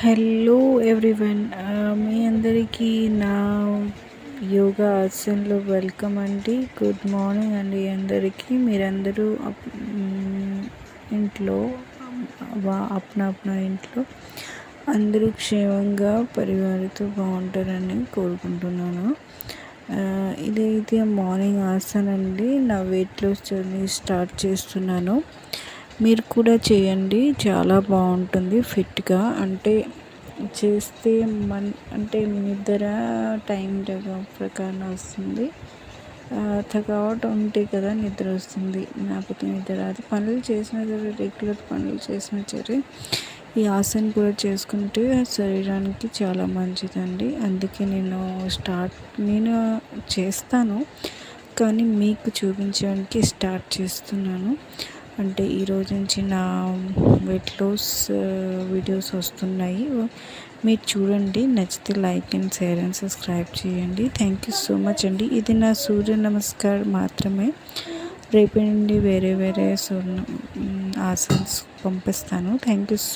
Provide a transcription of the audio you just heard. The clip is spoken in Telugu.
హలో ఎవ్రీవన్, మీ అందరికీ నా యోగా ఆసన్లో వెల్కమ్ అండి. గుడ్ మార్నింగ్ అండి అందరికీ. మీరందరూ ఇంట్లో అప్నా ఇంట్లో అందరూ క్షేమంగా పరివారితో బాగుంటారని కోరుకుంటున్నాను. ఇదైతే మార్నింగ్ ఆసన్ అండి. నా వెయిట్ లాస్ జర్నీ స్టార్ట్ చేస్తున్నాను. మీరు కూడా చేయండి, చాలా బాగుంటుంది. ఫిట్గా అంటే చేస్తే అంటే నిద్ర టైం ప్రకారం వస్తుంది. థకావట్ ఉంటే కదా నిద్ర వస్తుంది, లేకపోతే నిద్ర రాదు. పనులు చేసిన సరే, రెగ్యులర్ పనులు చేసిన సరే ఈ ఆసన కూడా చేసుకుంటే శరీరానికి చాలా మంచిదండి. అందుకే నేను చేస్తాను, కానీ మీకు చూపించడానికి స్టార్ట్ చేస్తున్నాను. అంటే ఈరోజు నుంచి నా వెయిట్ లాస్ వీడియోస్ వస్తున్నాయి. మీరు చూడండి, నచ్చితే like and share and subscribe చేయండి. థ్యాంక్ యూ సో మచ్ అండి. ఇది నా సూర్య నమస్కారం మాత్రమే. రేపటి నుండి వేరే ఆసన్స్ పంపిస్తాను. Thank you so